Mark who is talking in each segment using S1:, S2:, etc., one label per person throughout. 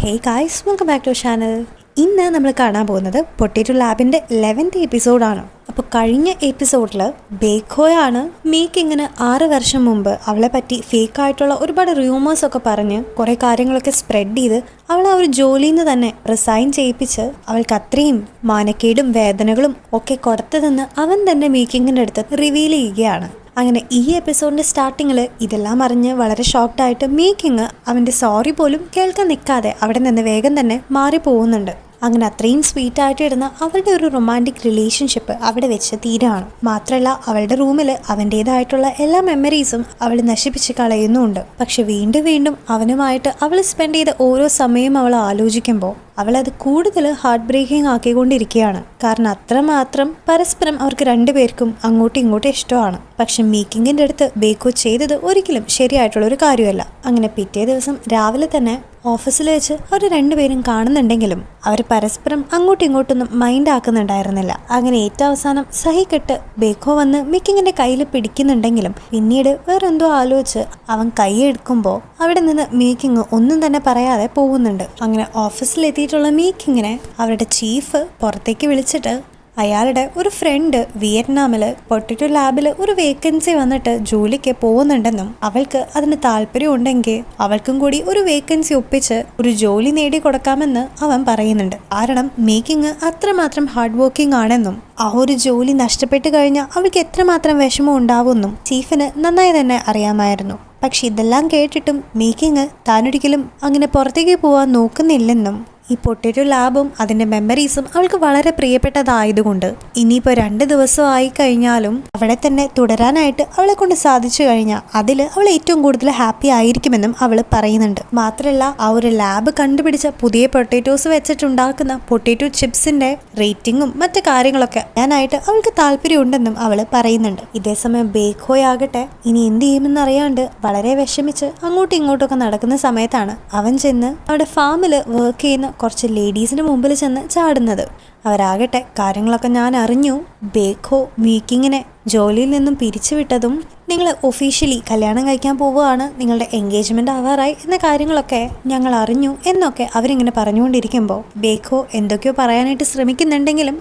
S1: Hey guys, welcome back to channel. ഇന്ന് നമ്മൾ കാണാൻ പോകുന്നത് പൊട്ടേറ്റോ ലാബിൻ്റെ 11th എപ്പിസോഡാണ്. അപ്പോൾ കഴിഞ്ഞ എപ്പിസോഡിൽ ബേഖോയാണ് മീക്കിങ്ങിന് 6 വർഷം മുമ്പ് അവളെ പറ്റി ഫേക്കായിട്ടുള്ള ഒരുപാട് റൂമേഴ്സൊക്കെ പറഞ്ഞ് കുറേ കാര്യങ്ങളൊക്കെ സ്പ്രെഡ് ചെയ്ത് അവളെ ആ ഒരു ജോലിയിൽ നിന്ന് തന്നെ റിസൈൻ ചെയ്യിപ്പിച്ച് അവൾക്ക് അത്രയും മാനക്കേടും വേദനകളും ഒക്കെ കൊടുത്തതെന്ന് അവൻ തന്നെ മീക്കിങ്ങിൻ്റെ അടുത്ത് റിവീൽ ചെയ്യുകയാണ്. അങ്ങനെ ഈ എപ്പിസോഡിൻ്റെ സ്റ്റാർട്ടിങ്ങിൽ ഇതെല്ലാം അറിഞ്ഞ് വളരെ ഷോക്ക്ഡായിട്ട് മീക്കിങ് അവൻ്റെ സോറി പോലും കേൾക്കാൻ നിൽക്കാതെ അവിടെ നിന്ന് വേഗം തന്നെ മാറി പോകുന്നുണ്ട്. അങ്ങനെ അത്രയും സ്വീറ്റായിട്ട് ഇടുന്ന അവരുടെ ഒരു റൊമാൻറ്റിക് റിലേഷൻഷിപ്പ് അവിടെ വെച്ച് തീരാണ്. മാത്രമല്ല അവളുടെ റൂമിൽ അവൻ്റേതായിട്ടുള്ള എല്ലാ മെമ്മറീസും അവൾ നശിപ്പിച്ച് കളയുന്നുമുണ്ട്. പക്ഷെ വീണ്ടും വീണ്ടും അവനുമായിട്ട് അവൾ സ്പെൻഡ് ചെയ്ത ഓരോ സമയം അവൾ ആലോചിക്കുമ്പോൾ അവളത് കൂടുതൽ ഹാർട്ട് ബ്രേക്കിംഗ് ആക്കിക്കൊണ്ടിരിക്കുകയാണ്. കാരണം അത്രമാത്രം പരസ്പരം അവർക്ക് രണ്ടുപേർക്കും അങ്ങോട്ടും ഇങ്ങോട്ടും ഇഷ്ടമാണ്. പക്ഷെ മീക്കിങ്ങിൻ്റെ അടുത്ത് ബേക്കോ ചെയ്തത് ഒരിക്കലും ശരിയായിട്ടുള്ള ഒരു കാര്യമല്ല. അങ്ങനെ പിറ്റേ ദിവസം രാവിലെ തന്നെ ഓഫീസിൽ വെച്ച് അവർ രണ്ടുപേരും കാണുന്നുണ്ടെങ്കിലും അവർ പരസ്പരം അങ്ങോട്ടും ഇങ്ങോട്ടൊന്നും മൈൻഡ് ആക്കുന്നുണ്ടായിരുന്നില്ല. അങ്ങനെ ഏറ്റവും അവസാനം സഹിക്കെട്ട് ബേക്കോ വന്ന് മീക്കിങ്ങിൻ്റെ കയ്യിൽ പിടിക്കുന്നുണ്ടെങ്കിലും പിന്നീട് വേറെന്തോ ആലോചിച്ച് അവൻ കൈയെടുക്കുമ്പോൾ അവിടെ നിന്ന് മീക്കിങ് ഒന്നും തന്നെ പറയാതെ പോകുന്നുണ്ട്. അങ്ങനെ ഓഫീസിലെത്തിയിട്ടുള്ള മീക്കിങ്ങിനെ അവരുടെ ചീഫ് പുറത്തേക്ക് വിളിച്ചിട്ട് അയാളുടെ ഒരു ഫ്രണ്ട് വിയറ്റ്നാമിൽ പൊട്ടറ്റോ ലാബിൽ ഒരു വേക്കൻസി വന്നിട്ട് ജോലിക്ക് പോകുന്നുണ്ടെന്നും അവൾക്ക് അതിന് താല്പര്യം ഉണ്ടെങ്കിൽ അവൾക്കും കൂടി ഒരു വേക്കൻസി ഒപ്പിച്ച് ഒരു ജോലി നേടി കൊടുക്കാമെന്ന് അവൻ പറയുന്നുണ്ട്. കാരണം മേക്കിങ് അത്രമാത്രം ഹാർഡ് വർക്കിംഗ് ആണെന്നും ആ ഒരു ജോലി നഷ്ടപ്പെട്ട് കഴിഞ്ഞാൽ അവൾക്ക് എത്രമാത്രം വിഷമം ഉണ്ടാവുമെന്നും ചീഫിന് നന്നായി തന്നെ അറിയാമായിരുന്നു. പക്ഷെ ഇതെല്ലാം കേട്ടിട്ടും മേക്കിങ് താനൊരിക്കലും അങ്ങനെ പുറത്തേക്ക് പോകാൻ നോക്കുന്നില്ലെന്നും ഈ പൊട്ടറ്റോ ലാബും അതിൻ്റെ മെമ്മറീസും അവൾക്ക് വളരെ പ്രിയപ്പെട്ടതായതുകൊണ്ട് ഇനിയിപ്പോൾ 2 ദിവസമായി കഴിഞ്ഞാലും അവിടെ തന്നെ തുടരാനായിട്ട് അവളെ കൊണ്ട് സാധിച്ചു കഴിഞ്ഞാൽ അതിൽ അവൾ ഏറ്റവും കൂടുതൽ ഹാപ്പി ആയിരിക്കുമെന്നും അവൾ പറയുന്നുണ്ട്. മാത്രമല്ല ആ ഒരു ലാബ് കണ്ടുപിടിച്ച പുതിയ പൊട്ടറ്റോസ് വെച്ചിട്ടുണ്ടാക്കുന്ന പൊട്ടറ്റോ ചിപ്സിൻ്റെ റേറ്റിങ്ങും മറ്റു കാര്യങ്ങളൊക്കെ ഞാനായിട്ട് അവൾക്ക് താല്പര്യമുണ്ടെന്നും അവൾ പറയുന്നുണ്ട്. ഇതേസമയം ബേഖോയാകട്ടെ ഇനി എന്ത് ചെയ്യുമെന്ന് അറിയാണ്ട് വളരെ വിഷമിച്ച് അങ്ങോട്ടും ഇങ്ങോട്ടൊക്കെ നടക്കുന്ന സമയത്താണ് അവൻ ചെന്ന് അവിടെ ഫാമിൽ വർക്ക് ചെയ്യുന്ന കുറച്ച് ലേഡീസിന് മുമ്പിൽ ചെന്ന് ചാടുന്നത്. അവരാകട്ടെ കാര്യങ്ങളൊക്കെ ഞാൻ അറിഞ്ഞു, ബേഖോ മീക്കിങ്ങിനെ ജോലിയിൽ നിന്നും പിരിച്ചുവിട്ടതും നിങ്ങൾ ഒഫീഷ്യലി കല്യാണം കഴിക്കാൻ പോവുകയാണ്, നിങ്ങളുടെ എൻഗേജ്മെൻ്റ് ആവാറായി എന്ന കാര്യങ്ങളൊക്കെ ഞങ്ങൾ അറിഞ്ഞു എന്നൊക്കെ അവരിങ്ങനെ പറഞ്ഞുകൊണ്ടിരിക്കുമ്പോൾ ബേഖോ എന്തൊക്കെയോ പറയാനായിട്ട് ശ്രമിക്കുന്നുണ്ടെങ്കിലും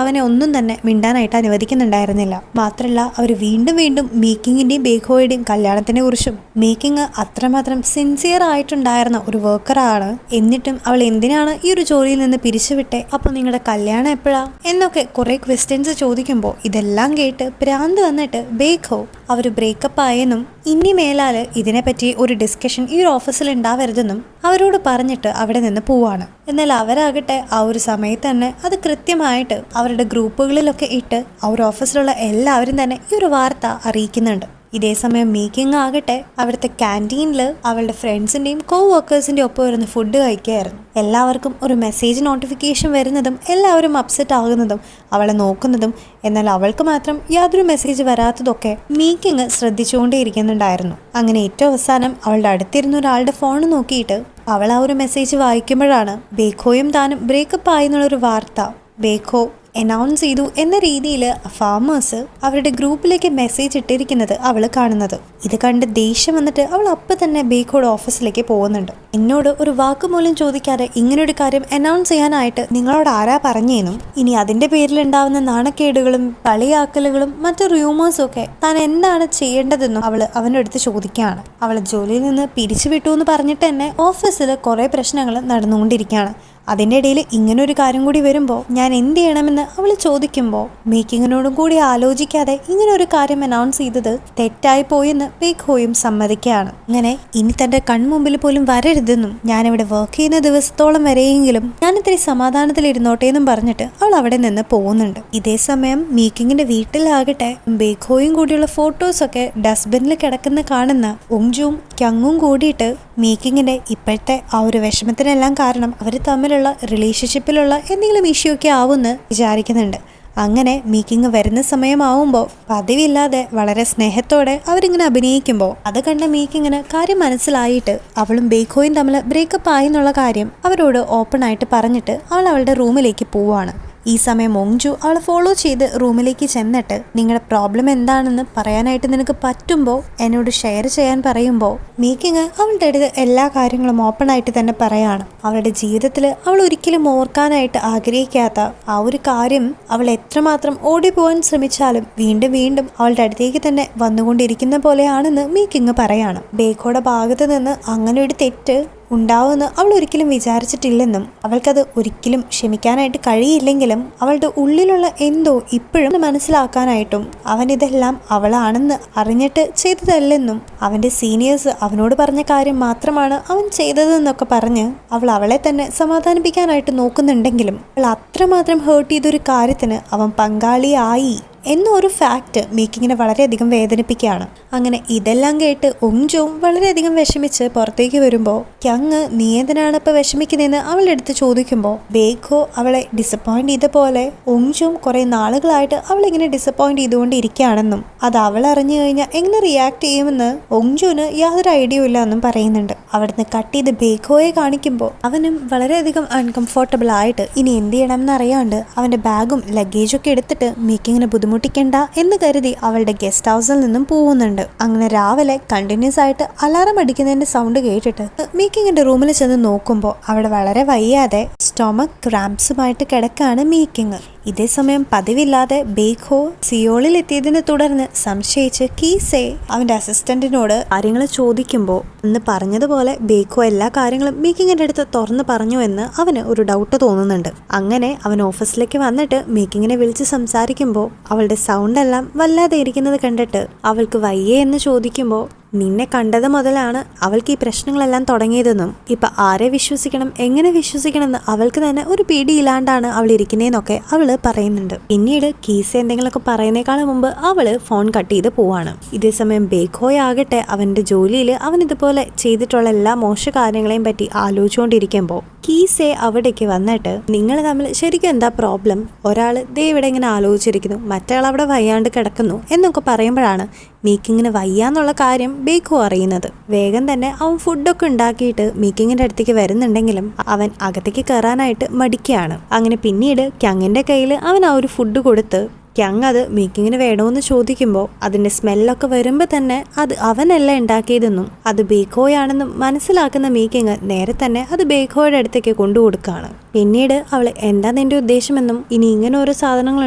S1: അവനെ ഒന്നും തന്നെ മിണ്ടാനായിട്ട് അനുവദിക്കുന്നുണ്ടായിരുന്നില്ല. മാത്രമല്ല അവർ വീണ്ടും വീണ്ടും മീക്കിങ്ങിൻ്റെയും ബേഖോയുടെയും കല്യാണത്തിനെ കുറിച്ചും മീക്കിങ് അത്രമാത്രം സിൻസിയർ ആയിട്ടുണ്ടായിരുന്ന ഒരു വർക്കറാണ്, എന്നിട്ടും അവൾ എന്തിനാണ് ഈ ഒരു ജോലിയിൽ നിന്ന് പിരിച്ചുവിട്ടെ, അപ്പോൾ നിങ്ങളുടെ കല്യാണം എപ്പോഴാ എന്നൊക്കെ കുറേ ക്വസ്റ്റ്യൻസ് ചോദിക്കുമ്പോൾ ഇതെല്ലാം കേട്ട് ഭ്രാന്ത് വന്നിട്ട് ബേഖോ അവർ ബ്രേക്കപ്പ് ആയെന്നും ഇനി മേലാൽ ഇതിനെപ്പറ്റി ഒരു ഡിസ്കഷൻ ഈ ഒരു ഓഫീസിൽ ഉണ്ടാവരുതെന്നും അവരോട് പറഞ്ഞിട്ട് അവിടെ നിന്ന് പോവാണ്. എന്നാൽ അവരാകട്ടെ ആ ഒരു സമയത്ത് തന്നെ അത് കൃത്യമായിട്ട് അവരുടെ ഗ്രൂപ്പുകളിലൊക്കെ ഇട്ട് ആ ഒരു ഓഫീസിലുള്ള എല്ലാവരും തന്നെ ഈ ഒരു വാർത്ത അറിയിക്കുന്നുണ്ട്. ഇതേസമയം മീക്കിങ് ആകട്ടെ അവിടുത്തെ ക്യാൻറ്റീനിൽ അവളുടെ ഫ്രണ്ട്സിൻ്റെയും കോ വർക്കേഴ്സിൻ്റെയും ഒപ്പം ഇരുന്ന് ഫുഡ് കഴിക്കുകയായിരുന്നു. എല്ലാവർക്കും ഒരു മെസ്സേജ് നോട്ടിഫിക്കേഷൻ വരുന്നതും എല്ലാവരും അപ്സെറ്റ് ആകുന്നതും അവളെ നോക്കുന്നതും, എന്നാൽ അവൾക്ക് മാത്രം യാതൊരു മെസ്സേജ് വരാത്തതൊക്കെ മീക്കിങ് ശ്രദ്ധിച്ചുകൊണ്ടേയിരിക്കുന്നുണ്ടായിരുന്നു. അങ്ങനെ ഏറ്റവും അവസാനം അവളുടെ അടുത്തിരുന്ന ഒരാളുടെ ഫോൺ നോക്കിയിട്ട് അവൾ ആ ഒരു മെസ്സേജ് വായിക്കുമ്പോഴാണ് ബേഖോയും താനും ബ്രേക്കപ്പ് ആയി എന്നുള്ളൊരു വാർത്ത ബേഖോ അനൗൺസ് ചെയ്തു എന്ന രീതിയിൽ ഫാമേഴ്സ് അവരുടെ ഗ്രൂപ്പിലേക്ക് മെസ്സേജ് ഇട്ടിരിക്കുന്നത് അവൾ കാണുന്നത്. ഇത് കണ്ട് ദേഷ്യം വന്നിട്ട് അവൾ അപ്പം തന്നെ ബേഖോയുടെ ഓഫീസിലേക്ക് പോകുന്നുണ്ട്. എന്നോട് ഒരു വാക്കുപോലും ചോദിക്കാതെ ഇങ്ങനൊരു കാര്യം അനൗൺസ് ചെയ്യാനായിട്ട് നിങ്ങളോട് ആരാ പറഞ്ഞേന്നും ഇനി അതിൻ്റെ പേരിലുണ്ടാവുന്ന നാണക്കേടുകളും കളിയാക്കലുകളും മറ്റു റൂമേഴ്സും ഒക്കെ താൻ എന്താണ് ചെയ്യേണ്ടതെന്നും അവൻ്റെ അടുത്ത് ചോദിക്കുകയാണ്. അവളെ ജോലിയിൽ നിന്ന് പിരിച്ചുവിട്ടു എന്ന് പറഞ്ഞിട്ട് തന്നെ ഓഫീസിൽ കുറേ പ്രശ്നങ്ങൾ നടന്നുകൊണ്ടിരിക്കുകയാണ്. അതിൻ്റെ ഇടയിൽ ഇങ്ങനൊരു കാര്യം കൂടി വരുമ്പോൾ ഞാൻ എന്ത് ചെയ്യണമെന്ന് അവൾ ചോദിക്കുമ്പോൾ മേക്കിങ്ങിനോടും കൂടി ആലോചിക്കാതെ ഇങ്ങനൊരു കാര്യം അനൗൺസ് ചെയ്തത് തെറ്റായി പോയെന്ന് ബേഖോയും സമ്മതിക്കുകയാണ്. അങ്ങനെ ഇനി തൻ്റെ കൺമുമ്പിൽ പോലും വരരുതെന്നും ഞാനിവിടെ വർക്ക് ചെയ്യുന്ന ദിവസത്തോളം വരെയെങ്കിലും ഞാൻ ഇത്തിരി സമാധാനത്തിലിരുന്നോട്ടെ എന്നും പറഞ്ഞിട്ട് അവൾ അവിടെ നിന്ന് പോകുന്നുണ്ട്. ഇതേസമയം മീക്കിങ്ങിൻ്റെ വീട്ടിലാകട്ടെ ബേഖോയും കൂടിയുള്ള ഫോട്ടോസൊക്കെ ഡസ്റ്റ്ബിന്നിൽ കിടക്കുന്ന കാണുന്ന ഉംജും ക്യങ്ങും കൂടിയിട്ട് മീക്കിങ്ങിൻ്റെ ഇപ്പോഴത്തെ ആ ഒരു വിഷമത്തിനെല്ലാം കാരണം അവർ തമ്മിലുള്ള റിലേഷൻഷിപ്പിലുള്ള എന്തെങ്കിലും ഇഷ്യൂ ഒക്കെ ആവുമെന്ന് വിചാരിക്കുന്നുണ്ട്. അങ്ങനെ മീക്കിങ് വരുന്ന സമയമാവുമ്പോൾ പതിവില്ലാതെ വളരെ സ്നേഹത്തോടെ അവരിങ്ങനെ അഭിനയിക്കുമ്പോൾ അത് കണ്ട മീക്കിങ്ങിന് കാര്യം മനസ്സിലായിട്ട് അവളും ബേഖോയും തമ്മിൽ ബ്രേക്കപ്പ് ആയി എന്നുള്ള കാര്യം അവരോട് ഓപ്പൺ ആയിട്ട് പറഞ്ഞിട്ട് അവൾ അവളുടെ റൂമിലേക്ക് പോവാണ്. ഈ സമയം ഒങ്ജു അവളെ ഫോളോ ചെയ്ത് റൂമിലേക്ക് ചെന്നിട്ട് നിങ്ങളുടെ പ്രോബ്ലം എന്താണെന്ന് പറയാനായിട്ട് നിനക്ക് പറ്റുമ്പോൾ എന്നോട് ഷെയർ ചെയ്യാൻ പറയുമ്പോൾ മീക്കിങ് അവളുടെ അടുത്ത് എല്ലാ കാര്യങ്ങളും ഓപ്പൺ ആയിട്ട് തന്നെ പറയാണ്. അവളുടെ ജീവിതത്തിൽ അവൾ ഒരിക്കലും ഓർക്കാനായിട്ട് ആഗ്രഹിക്കാത്ത ആ ഒരു കാര്യം അവൾ എത്രമാത്രം ഓടിപ്പോവാൻ ശ്രമിച്ചാലും വീണ്ടും വീണ്ടും അവളുടെ അടുത്തേക്ക് തന്നെ വന്നുകൊണ്ടിരിക്കുന്ന പോലെയാണെന്ന് മീക്കിങ് പറയാണ്. ബേക്കോയുടെ ഭാഗത്ത് നിന്ന് അങ്ങനെ ഒരു തെറ്റ് ഉണ്ടാവുമെന്ന് അവൾ ഒരിക്കലും വിചാരിച്ചിട്ടില്ലെന്നും അവൾക്കത് ഒരിക്കലും ക്ഷമിക്കാനായിട്ട് കഴിയില്ലെങ്കിലും അവളുടെ ഉള്ളിലുള്ള എന്തോ ഇപ്പോഴും മനസ്സിലാക്കാനായിട്ടും അവൻ ഇതെല്ലാം അവളാണെന്ന് അറിഞ്ഞിട്ട് ചെയ്തതല്ലെന്നും അവൻ്റെ സീനിയേഴ്സ് അവനോട് പറഞ്ഞ കാര്യം മാത്രമാണ് അവൻ ചെയ്തതെന്നൊക്കെ പറഞ്ഞ് അവൾ അവളെ തന്നെ സമാധാനിപ്പിക്കാനായിട്ട് നോക്കുന്നുണ്ടെങ്കിലും അവൾ അത്രമാത്രം ഹേർട്ട് ചെയ്തൊരു കാര്യത്തിന് അവൻ പങ്കാളിയായി എന്നൊരു ഫാക്റ്റ് മീക്കിങ്ങിനെ വളരെയധികം വേദനിപ്പിക്കുകയാണ്. അങ്ങനെ ഇതെല്ലാം കേട്ട് ഒങ്ജുവും വളരെയധികം വിഷമിച്ച് പുറത്തേക്ക് വരുമ്പോൾ ക്യങ് നീ എന്തിനാണ് ഇപ്പോൾ വിഷമിക്കുന്നതെന്ന് അവളുടെ അടുത്ത് ചോദിക്കുമ്പോൾ ബേഖോ അവളെ ഡിസപ്പോയിന്റ് ചെയ്ത പോലെ ഒങ്ജുവും കുറേ നാളുകളായിട്ട് അവളിങ്ങനെ ഡിസപ്പോയിന്റ് ചെയ്തുകൊണ്ടിരിക്കുകയാണെന്നും അത് അവൾ അറിഞ്ഞു കഴിഞ്ഞാൽ എങ്ങനെ റിയാക്ട് ചെയ്യുമെന്ന് ഒങ്ജുവിന് യാതൊരു ഐഡിയ ഇല്ല എന്നും പറയുന്നുണ്ട്. അവിടുന്ന് കട്ട് ചെയ്ത് ബേഖോയെ കാണിക്കുമ്പോൾ അവനും വളരെയധികം അൺകംഫർട്ടബിൾ ആയിട്ട് ഇനി എന്ത് ചെയ്യണം എന്നറിയാണ്ട് അവൻ്റെ ബാഗും ലഗേജൊക്കെ എടുത്തിട്ട് മീക്കിങ്ങിനെ ബുദ്ധിമുട്ടിക്കണ്ട എന്ന് കരുതി അവളുടെ ഗസ്റ്റ് ഹൗസിൽ നിന്നും പോകുന്നുണ്ട്. അങ്ങനെ രാവിലെ കണ്ടിന്യൂസ് ആയിട്ട് അലാറം അടിക്കുന്നതിന്റെ സൗണ്ട് കേട്ടിട്ട് മീക്കിങ്ങിന്റെ റൂമിൽ ചെന്ന് നോക്കുമ്പോൾ അവിടെ വളരെ വയ്യാതെ സ്റ്റൊമക് ക്രാംസുമായിട്ട് കിടക്കാണ് മീക്കിങ്. ഇതേ സമയം പതിവില്ലാതെ ബേഖോ സിയോളിൽ എത്തിയതിനെ തുടർന്ന് സംശയിച്ച് കീസെ അവന്റെ അസിസ്റ്റന്റിനോട് കാര്യങ്ങൾ ചോദിക്കുമ്പോൾ അന്ന് പറഞ്ഞതുപോലെ ബേഖോ എല്ലാ കാര്യങ്ങളും മീക്കിങ്ങിന്റെ അടുത്ത് തുറന്നു പറഞ്ഞു എന്ന് അവന് ഒരു ഡൗട്ട് തോന്നുന്നുണ്ട്. അങ്ങനെ അവൻ ഓഫീസിലേക്ക് വന്നിട്ട് മീക്കിങ്ങിനെ വിളിച്ച് സംസാരിക്കുമ്പോൾ അവളുടെ സൗണ്ട് എല്ലാം വല്ലാതെ ഇരിക്കുന്നത് കണ്ടിട്ട് അവൾക്ക് വയ്യേ എന്ന് ചോദിക്കുമ്പോൾ നിന്നെ കണ്ടത് മുതലാണ് അവൾക്ക് ഈ പ്രശ്നങ്ങളെല്ലാം തുടങ്ങിയതെന്നും ഇപ്പൊ ആരെ വിശ്വസിക്കണം എങ്ങനെ വിശ്വസിക്കണം എന്ന് അവൾക്ക് തന്നെ ഒരു പിടിയില്ലാണ്ടാണ് അവൾ ഇരിക്കുന്നതെന്നൊക്കെ അവള് പറയുന്നുണ്ട്. പിന്നീട് കീസ് എന്തെങ്കിലുമൊക്കെ പറയുന്നേക്കാളും മുമ്പ് അവള് ഫോൺ കട്ട് ചെയ്ത് പോവാണ്. ഇതേസമയം ബേഖോയാകട്ടെ അവന്റെ ജോലിയിൽ അവൻ ഇതുപോലെ ചെയ്തിട്ടുള്ള എല്ലാ മോശ കാര്യങ്ങളെയും പറ്റി ആലോചിച്ചുകൊണ്ടിരിക്കുമ്പോൾ കീസെ അവിടേക്ക് വന്നിട്ട് നിങ്ങൾ തമ്മിൽ ശരിക്കും എന്താ പ്രോബ്ലം, ഒരാൾ ദേ ഇവിടെ ഇങ്ങനെ ആലോചിച്ചിരിക്കുന്നു, മറ്റയാൾ അവിടെ വയ്യാണ്ട് കിടക്കുന്നു എന്നൊക്കെ പറയുമ്പോഴാണ് മീക്കിങ്ങിന് വയ്യാന്നുള്ള കാര്യം ബേഖോ അറിയുന്നത്. വേഗം തന്നെ അവൻ ഫുഡൊക്കെ ഉണ്ടാക്കിയിട്ട് മീക്കിങ്ങിന്റെ അടുത്തേക്ക് വരുന്നുണ്ടെങ്കിലും അവൻ അകത്തേക്ക് കയറാനായിട്ട് മടിക്കുകയാണ്. അങ്ങനെ പിന്നീട് ക്യങ്ങിന്റെ കയ്യിൽ അവൻ ആ ഒരു ഫുഡ് കൊടുത്ത് ക്യങ് അത് മീക്കിങ്ങിന് വേണമെന്ന് ചോദിക്കുമ്പോൾ അതിന്റെ സ്മെല്ലൊക്കെ വരുമ്പോൾ തന്നെ അത് അവനല്ല ഉണ്ടാക്കിയതെന്നും അത് ബേഖോയാണെന്നും മനസ്സിലാക്കുന്ന മീക്കിങ് നേരെ തന്നെ അത് ബേഖോയുടെ അടുത്തേക്ക് കൊണ്ടുകൊടുക്കുകയാണ്. പിന്നീട് അവൾ എന്താ നിന്റെ ഉദ്ദേശമെന്നും ഇനി ഇങ്ങനെ ഓരോ സാധനങ്ങൾ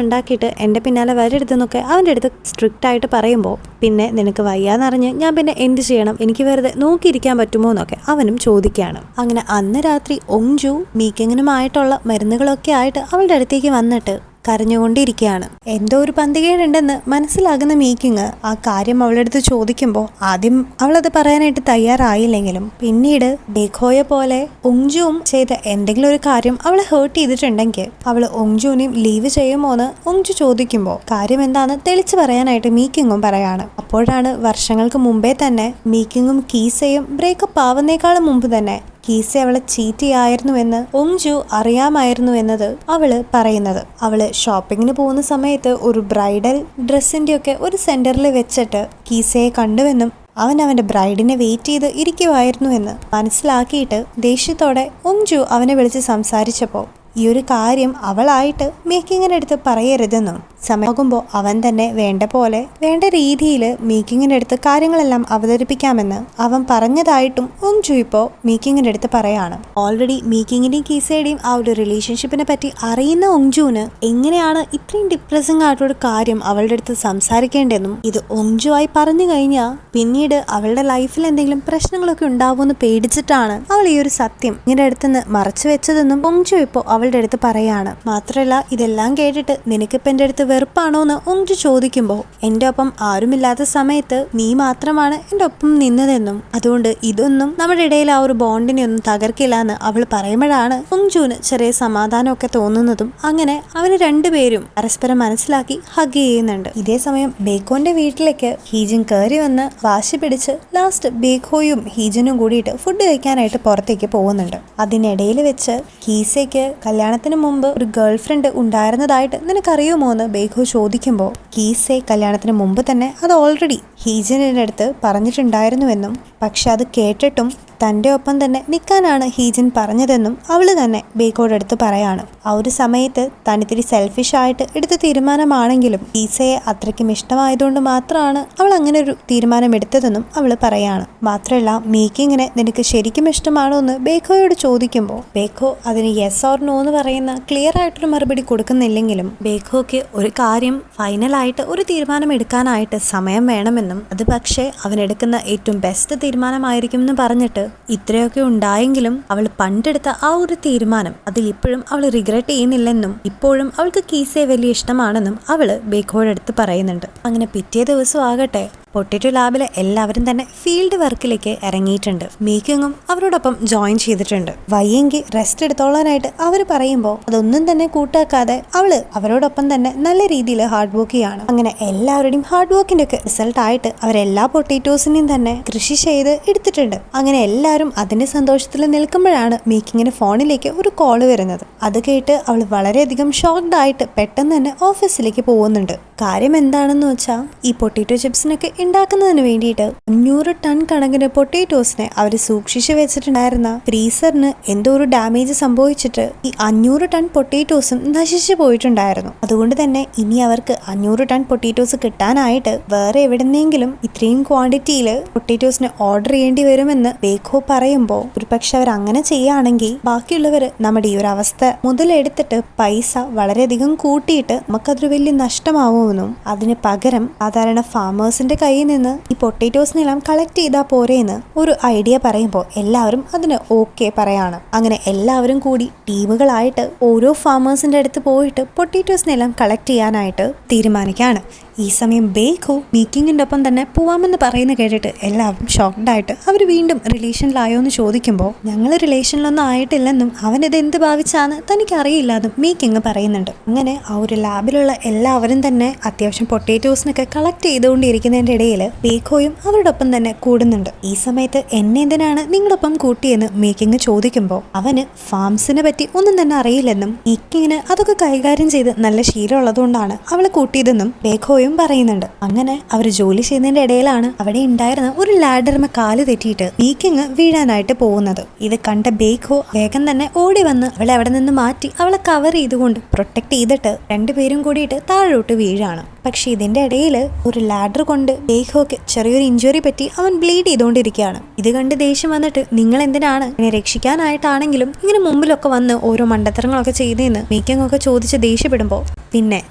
S1: ഉണ്ടാക്കിയിട്ട് എൻ്റെ പിന്നാലെ വരരുതെന്നൊക്കെ അവൻ്റെ അടുത്ത് സ്ട്രിക്റ്റ് ആയിട്ട് പറയുമ്പോൾ പിന്നെ നിനക്ക് വയ്യാന്നറിഞ്ഞ് ഞാൻ പിന്നെ എന്ത് ചെയ്യണം, എനിക്ക് വെറുതെ നോക്കിയിരിക്കാൻ പറ്റുമോ എന്നൊക്കെ അവനും ചോദിക്കുകയാണ്. അങ്ങനെ അന്ന് രാത്രി ഒങ്ജു മീക്കിങ്ങിനുമായിട്ടുള്ള മരുന്നുകളൊക്കെ ആയിട്ട് അവളുടെ അടുത്തേക്ക് വന്നിട്ട് കരഞ്ഞുകൊണ്ടിരിക്കുകയാണ്. എന്തോ ഒരു പന്തികേടുണ്ടെന്ന് മനസ്സിലാകുന്ന മീക്കിങ് ആ കാര്യം അവളുടെ അടുത്ത് ചോദിക്കുമ്പോൾ ആദ്യം അവളത് പറയാനായിട്ട് തയ്യാറായില്ലെങ്കിലും പിന്നീട് ബേഖോയെ പോലെ ഒങ്ജുവും ചെയ്ത എന്തെങ്കിലും ഒരു കാര്യം അവളെ ഹേർട്ട് ചെയ്തിട്ടുണ്ടെങ്കിൽ അവള് ഒങ്ജുവിനെയും ലീവ് ചെയ്യുമോന്ന് ഒങ്ജു ചോദിക്കുമ്പോൾ കാര്യം എന്താണെന്ന് തെളിച്ചു പറയാനായിട്ട് മീക്കിങ്ങും പറയാണ്. അപ്പോഴാണ് വർഷങ്ങൾക്ക് മുമ്പേ തന്നെ മീക്കിങ്ങും കീസയും ബ്രേക്കപ്പ് ആവുന്നേക്കാളും മുമ്പ് തന്നെ കീസെ അവളെ ചീറ്റ് ചെയ്യായിരുന്നുവെന്ന് ഒങ്ജു അറിയാമായിരുന്നു എന്നത് അവള് പറയുന്നത്. അവള് ഷോപ്പിങ്ങിന് പോകുന്ന സമയത്ത് ഒരു ബ്രൈഡൽ ഡ്രസ്സിൻ്റെയൊക്കെ ഒരു സെന്ററിൽ വെച്ചിട്ട് കീസയെ കണ്ടുവെന്നും അവൻ അവൻ്റെ ബ്രൈഡിനെ വെയിറ്റ് ചെയ്ത് ഇരിക്കുമായിരുന്നു എന്ന് മനസ്സിലാക്കിയിട്ട് ദേഷ്യത്തോടെ ഒങ്ജു അവനെ വിളിച്ച് സംസാരിച്ചപ്പോൾ ഈ ഒരു കാര്യം അവളായിട്ട് മീക്കിങ്ങിൻ്റെ അടുത്ത് പറയരുതെന്നും സമയമാകുമ്പോൾ അവൻ തന്നെ വേണ്ട പോലെ വേണ്ട രീതിയിൽ മീക്കിങ്ങിൻ്റെ അടുത്ത് കാര്യങ്ങളെല്ലാം അവതരിപ്പിക്കാമെന്ന് അവൻ പറഞ്ഞതായിട്ടും ഒങ്ജു ഇപ്പോൾ മീക്കിങ്ങിൻ്റെ അടുത്ത് പറയാണ്. ഓൾറെഡി മീക്കിങ്ങിൻ്റെയും കീസയുടെയും ആ ഒരു റിലേഷൻഷിപ്പിനെ പറ്റി അറിയുന്ന ഒങ്ജുവിന് എങ്ങനെയാണ് ഇത്രയും ഡിപ്രസിംഗ് ആയിട്ടൊരു കാര്യം അവളുടെ അടുത്ത് സംസാരിക്കേണ്ടതെന്നും ഇത് ഒങ്ജു ആയി പറഞ്ഞു കഴിഞ്ഞാൽ പിന്നീട് അവളുടെ ലൈഫിൽ എന്തെങ്കിലും പ്രശ്നങ്ങളൊക്കെ ഉണ്ടാവുമെന്ന് പേടിച്ചിട്ടാണ് അവൾ ഈ ഒരു സത്യം ഇങ്ങനെ അടുത്തുനിന്ന് മറച്ചു വെച്ചതെന്നും ഒങ്ജു ഇപ്പോൾ അവളുടെ അടുത്ത് പറയാണ്. മാത്രമല്ല ഇതെല്ലാം കേട്ടിട്ട് നിനക്കിപ്പോൾ എൻ്റെ അടുത്ത് വെറുപ്പാണോ എന്ന് ഒങ്ജു ചോദിക്കുമ്പോൾ എൻ്റെ ഒപ്പം ആരുമില്ലാത്ത സമയത്ത് നീ മാത്രമാണ് എൻ്റെ ഒപ്പം നിന്നതെന്നും അതുകൊണ്ട് ഇതൊന്നും നമ്മുടെ ഇടയിൽ ആ ഒരു ബോണ്ടിനെ ഒന്നും തകർക്കില്ല എന്ന് അവൾ പറയുമ്പോഴാണ് ഒങ്ജുവിന് ചെറിയ സമാധാനമൊക്കെ തോന്നുന്നതും അങ്ങനെ അവര് രണ്ടുപേരും പരസ്പരം മനസ്സിലാക്കി ഹഗ് ചെയ്യുന്നുണ്ട്. ഇതേ സമയം ബേഖോന്റെ വീട്ടിലേക്ക് ഹീജൻ കയറി വന്ന് വാശി പിടിച്ച് ലാസ്റ്റ് ബേഖോയും ഹീജനും കൂടിയിട്ട് ഫുഡ് കഴിക്കാനായിട്ട് പുറത്തേക്ക് പോകുന്നുണ്ട്. അതിനിടയിൽ വെച്ച് കീസയ്ക്ക് കല്യാണത്തിന് മുമ്പ് ഒരു ഗേൾ ഫ്രണ്ട് ഉണ്ടായിരുന്നതായിട്ട് നിനക്കറിയുമോ എന്ന് ബേഖോ ചോദിക്കുമ്പോൾ കീസെ കല്യാണത്തിന് മുമ്പ് തന്നെ അത് ഓൾറെഡി ഹീജനിൻ്റെ അടുത്ത് പറഞ്ഞിട്ടുണ്ടായിരുന്നുവെന്നും പക്ഷെ അത് കേട്ടിട്ടും തൻ്റെ ഒപ്പം തന്നെ നിൽക്കാനാണ് ഹീജിൻ പറഞ്ഞതെന്നും അവൾ തന്നെ ബേക്കോയുടെ അടുത്ത് പറയാണ്. ആ ഒരു സമയത്ത് താൻ ഇത്തിരി സെൽഫിഷ് ആയിട്ട് എടുത്ത തീരുമാനമാണെങ്കിലും ഈസയെ അത്രയ്ക്കും ഇഷ്ടമായതുകൊണ്ട് മാത്രമാണ് അവൾ അങ്ങനെ ഒരു തീരുമാനം എടുത്തതെന്നും അവൾ പറയാണ്. മാത്രമല്ല മേക്കിങ്ങിനെ നിനക്ക് ശരിക്കും ഇഷ്ടമാണോ എന്ന് ബേക്കോയോട് ചോദിക്കുമ്പോൾ ബേക്കോ അതിന് യെസ് ഓർ നോ എന്ന് പറയുന്ന ക്ലിയർ ആയിട്ടൊരു മറുപടി കൊടുക്കുന്നില്ലെങ്കിലും ബേക്കോയ്ക്ക് ഒരു കാര്യം ഫൈനലായിട്ട് ഒരു തീരുമാനം എടുക്കാനായിട്ട് സമയം വേണമെന്നും അത് പക്ഷേ അവനെടുക്കുന്ന ഏറ്റവും ബെസ്റ്റ് തീരുമാനമായിരിക്കും എന്ന് പറഞ്ഞിട്ട് ഇത്രയൊക്കെ ഉണ്ടായെങ്കിലും അവൾ പണ്ടെടുത്ത ആ ഒരു തീരുമാനം അത് ഇപ്പോഴും അവൾ റിഗ്രറ്റ് ചെയ്യുന്നില്ലെന്നും ഇപ്പോഴും അവൾക്ക് കീസയെ വലിയ ഇഷ്ടമാണെന്നും അവള് ബേക്കോയുടെ അടുത്ത് പറയുന്നുണ്ട്. അങ്ങനെ പിറ്റേ ദിവസം ആകട്ടെ പൊട്ടറ്റോ ലാബിലെ എല്ലാവരും തന്നെ ഫീൽഡ് വർക്കിലേക്ക് ഇറങ്ങിയിട്ടുണ്ട്. മേക്കിങ്ങും അവരോടൊപ്പം ജോയിൻ ചെയ്തിട്ടുണ്ട്. വയ്യെങ്കിൽ റെസ്റ്റ് എടുത്തോളാനായിട്ട് അവർ പറയുമ്പോൾ അതൊന്നും തന്നെ കൂട്ടാക്കാതെ അവള് അവരോടൊപ്പം തന്നെ നല്ല രീതിയിൽ ഹാർഡ് വർക്ക് ചെയ്യാണ്. അങ്ങനെ എല്ലാവരുടെയും ഹാർഡ് വർക്കിന്റെ ഒക്കെ റിസൾട്ട് ആയിട്ട് അവരെല്ലാ പൊട്ടറ്റോസിനെയും തന്നെ കൃഷി ചെയ്ത് എടുത്തിട്ടുണ്ട്. അങ്ങനെ എല്ലാവരും അതിന്റെ സന്തോഷത്തിൽ നിൽക്കുമ്പോഴാണ് മേക്കിങ്ങിന് ഫോണിലേക്ക് ഒരു കോള് വരുന്നത്. അത് കേട്ട് അവൾ വളരെയധികം ഷോക്ക്ഡ് ആയിട്ട് പെട്ടെന്ന് തന്നെ ഓഫീസിലേക്ക് പോകുന്നുണ്ട്. കാര്യം എന്താണെന്ന് വെച്ചാൽ ഈ പൊട്ടറ്റോ ചിപ്സിനൊക്കെ ഉണ്ടാക്കുന്നതിന് വേണ്ടിയിട്ട് 500 ടൺ കണക്കിന് പൊട്ടറ്റോസിനെ അവർ സൂക്ഷിച്ചു വെച്ചിട്ടുണ്ടായിരുന്ന ഫ്രീസറിന് എന്തോ ഒരു ഡാമേജ് സംഭവിച്ചിട്ട് ഈ 500 ടൺ പൊട്ടറ്റോസും നശിച്ചു പോയിട്ടുണ്ടായിരുന്നു. അതുകൊണ്ട് തന്നെ ഇനി അവർക്ക് 500 ടൺ പൊട്ടറ്റോസ് കിട്ടാനായിട്ട് വേറെ എവിടെന്നെങ്കിലും ഇത്രയും ക്വാണ്ടിറ്റിയിൽ പൊട്ടറ്റോസിന് ഓർഡർ ചെയ്യേണ്ടി വരുമെന്ന് ബേക്കോ പറയുമ്പോൾ ഒരുപക്ഷെ അവർ അങ്ങനെ ചെയ്യുകയാണെങ്കിൽ ബാക്കിയുള്ളവർ നമ്മുടെ ഈ ഒരു അവസ്ഥ മുതലെടുത്തിട്ട് പൈസ വളരെയധികം കൂട്ടിയിട്ട് നമുക്കതൊരു വലിയ നഷ്ടമാവുമെന്നും അതിന് പകരം സാധാരണ ഫാമേഴ്സിന്റെ കയ്യിൽ നിന്ന് ഈ പൊട്ടറ്റോസിനെല്ലാം കളക്ട് ചെയ്താൽ പോരേന്ന് ഒരു ഐഡിയ പറയുമ്പോൾ എല്ലാവരും അതിന് ഓക്കെ പറയാണ്. അങ്ങനെ എല്ലാവരും കൂടി ടീമുകളായിട്ട് ഓരോ ഫാമേഴ്സിന്റെ അടുത്ത് പോയിട്ട് പൊട്ടറ്റോസിനെല്ലാം കളക്ട് ചെയ്യാനായിട്ട് തീരുമാനിക്കുകയാണ്. ഈ സമയം ബേക്കോ മേക്കിങ്ങിൻ്റെ ഒപ്പം തന്നെ പോവാമെന്ന് പറയുന്ന കേട്ടിട്ട് എല്ലാവരും ഷോക്ക്ഡ് ആയിട്ട് അവർ വീണ്ടും റിലേഷനിലായോ എന്ന് ചോദിക്കുമ്പോൾ ഞങ്ങൾ റിലേഷനിലൊന്നും ആയിട്ടില്ലെന്നും അവനിത് എന്ത് ഭാവിച്ചാന്ന് തനിക്കറിയില്ലാന്നും മേക്കിങ് പറയുന്നുണ്ട്. അങ്ങനെ ആ ഒരു ലാബിലുള്ള എല്ലാവരും തന്നെ അത്യാവശ്യം പൊട്ടറ്റോസിനൊക്കെ കളക്ട് ചെയ്തുകൊണ്ടിരിക്കുന്നതിൻ്റെ ഇടയിൽ ബേക്കോയും അവരോടൊപ്പം തന്നെ കൂടുന്നുണ്ട്. ഈ സമയത്ത് എന്നെ എന്തിനാണ് നിങ്ങളൊപ്പം കൂട്ടിയെന്ന് മേക്കിങ് ചോദിക്കുമ്പോൾ അവന് ഫാംസിനെ പറ്റി ഒന്നും തന്നെ അറിയില്ലെന്നും മേക്കിങ്ങിന് അതൊക്കെ കൈകാര്യം ചെയ്ത് നല്ല ശീലമുള്ളതുകൊണ്ടാണ് അവളെ കൂട്ടിയതെന്നും ബേക്കോയും പറയുന്നുണ്ട്. അങ്ങനെ അവർ ജോലി ചെയ്യുന്നതിന്റെ ഇടയിലാണ് അവിടെ ഉണ്ടായിരുന്ന ഒരു ലാഡർമ കാല് തെറ്റിയിട്ട് മേക്കിങ് വീഴാനായിട്ട് പോകുന്നത്. ഇത് കണ്ട ബേക്കോ വേഗം തന്നെ ഓടി വന്ന് അവളെ അവിടെ നിന്ന് മാറ്റി അവളെ കവർ ചെയ്തുകൊണ്ട് പ്രൊട്ടക്ട് ചെയ്തിട്ട് രണ്ടുപേരും കൂടിയിട്ട് താഴോട്ട് വീഴാണ്. പക്ഷെ ഇതിന്റെ ഇടയിൽ ഒരു ലാഡർ കൊണ്ട് ബേക്കോക്ക് ചെറിയൊരു ഇഞ്ചുറി പറ്റി അവൻ ബ്ലീഡ് ചെയ്തുകൊണ്ടിരിക്കുകയാണ്. ഇത് കണ്ട് ദേഷ്യം വന്നിട്ട് നിങ്ങൾ എന്തിനാണ് എന്നെ രക്ഷിക്കാനായിട്ടാണെങ്കിലും ഇങ്ങനെ മുമ്പിലൊക്കെ വന്ന് ഓരോ മണ്ടത്തരങ്ങളൊക്കെ ചെയ്തേന്ന് മേക്കിങ് ഒക്കെ ചോദിച്ച് ദേഷ്യപ്പെടുമ്പോൾ പിന്നെ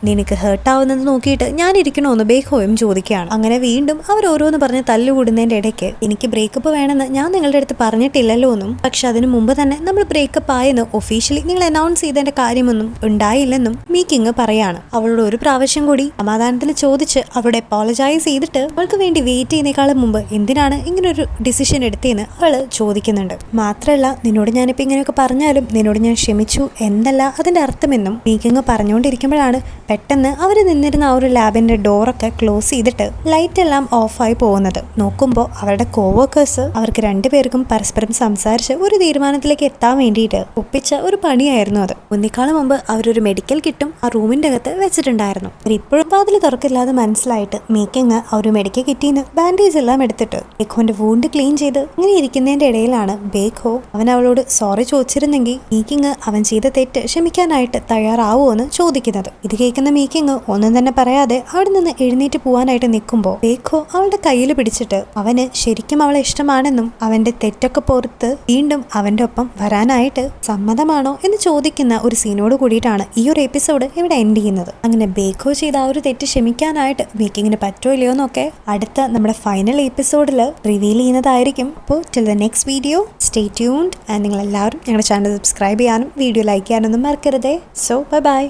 S1: നിനക്ക് ഹേർട്ടാവുന്നത് നോക്കിയിട്ട് ഞാൻ ഇരിക്കണമെന്ന് ബേക്കോയും ചോദിക്കുകയാണ്. അങ്ങനെ വീണ്ടും അവർ ഓരോന്ന് പറഞ്ഞ് തല്ലുകൂടുന്നതിന്റെ ഇടയ്ക്ക് എനിക്ക് ബ്രേക്കപ്പ് വേണമെന്ന് ഞാൻ നിങ്ങളുടെ അടുത്ത് പറഞ്ഞിട്ടില്ലല്ലോ എന്നും പക്ഷെ അതിനു മുമ്പ് തന്നെ നമ്മൾ ബ്രേക്കപ്പ് ആയെന്ന് ഒഫീഷ്യലി നിങ്ങൾ അനൗൺസ് ചെയ്തതിന്റെ കാര്യമൊന്നും ഉണ്ടായില്ലെന്നും മേക്കിങ് പറയാണ്. അവളോട് ഒരു പ്രാവശ്യം കൂടി സമാധാനത്തിൽ ചോദിച്ച് അവളോട് അപ്പോളജൈസ് ചെയ്തിട്ട് അവൾക്ക് വേണ്ടി വെയിറ്റ് ചെയ്യുന്നേക്കാളും മുമ്പ് എന്തിനാണ് ഇങ്ങനൊരു ഡിസിഷൻ എടുത്തതെന്ന് അവള് ചോദിക്കുന്നുണ്ട്. മാത്രമല്ല നിന്നോട് ഞാനിപ്പോൾ ഇങ്ങനെയൊക്കെ പറഞ്ഞാലും നിന്നോട് ഞാൻ ക്ഷമിച്ചു എന്നല്ല അതിന്റെ അർത്ഥമെന്നും മേക്കിങ് പറഞ്ഞുകൊണ്ടിരിക്കുമ്പോഴാണ് പെട്ടെന്ന് അവർ നിന്നിരുന്ന ആ ഒരു ലാബിന്റെ ഡോറൊക്കെ ക്ലോസ് ചെയ്തിട്ട് ലൈറ്റ് എല്ലാം ഓഫായി പോകുന്നത്. നോക്കുമ്പോൾ അവരുടെ കോവർക്കേഴ്സ് അവർക്ക് രണ്ടുപേർക്കും പരസ്പരം സംസാരിച്ച് ഒരു തീരുമാനത്തിലേക്ക് എത്താൻ വേണ്ടിയിട്ട് ഒപ്പിച്ച ഒരു പണിയായിരുന്നു അത്. ഒന്നിക്കാലം മുമ്പ് അവരൊരു മെഡിക്കൽ കിറ്റും ആ റൂമിന്റെ അകത്ത് വെച്ചിട്ടുണ്ടായിരുന്നു. ഇപ്പോഴും വാതിൽ തുറക്കില്ലാതെ മനസ്സിലായിട്ട് മേക്കിങ് ആ ഒരു മെഡിക്കൽ കിറ്റിൽ നിന്ന് ബാൻഡേജ് എല്ലാം എടുത്തിട്ട് ബേക്കോന്റെ വൂണ്ട് ക്ലീൻ ചെയ്ത് ഇങ്ങനെ ഇരിക്കുന്നതിന്റെ ഇടയിലാണ് ബേക്കോ അവൻ അവളോട് സോറി ചോദിച്ചിരുന്നെങ്കിൽ മേക്കിങ് അവൻ ചെയ്ത തെറ്റ് ക്ഷമിക്കാനായിട്ട് തയ്യാറാവോ എന്ന് ചോദിക്കുന്നത്. ഇത് കേൾക്കുന്ന മേക്കിങ് ഒന്നും തന്നെ പറയാതെ അവിടെ നിന്ന് എഴുന്നേറ്റ് പോവാനായിട്ട് നിൽക്കുമ്പോൾ ബേക്കോ അവളുടെ കയ്യിൽ പിടിച്ചിട്ട് അവന് ശരിക്കും അവളെ ഇഷ്ടമാണെന്നും അവന്റെ തെറ്റൊക്കെ പുറത്ത് വീണ്ടും അവന്റെ ഒപ്പം വരാനായിട്ട് സമ്മതമാണോ എന്ന് ചോദിക്കുന്ന ഒരു സീനോട് കൂടിയിട്ടാണ് ഈ ഒരു എപ്പിസോഡ് ഇവിടെ എൻഡ് ചെയ്യുന്നത്. അങ്ങനെ ബേക്കോ ചെയ്ത ആ ഒരു തെറ്റ് ക്ഷമിക്കാനായിട്ട് മേക്കിങ്ങിന് പറ്റോ ഇല്ലയോ എന്നൊക്കെ അടുത്ത നമ്മുടെ ഫൈനൽ എപ്പിസോഡിൽ റിവീൽ ചെയ്യുന്നതായിരിക്കും. അപ്പോൾ till the next video stay tuned and നിങ്ങൾ എല്ലാവരും ഞങ്ങളുടെ ചാനൽ സബ്സ്ക്രൈബ് ചെയ്യാനും വീഡിയോ ലൈക്ക് ചെയ്യാനൊന്നും മറക്കരുതേ. So by.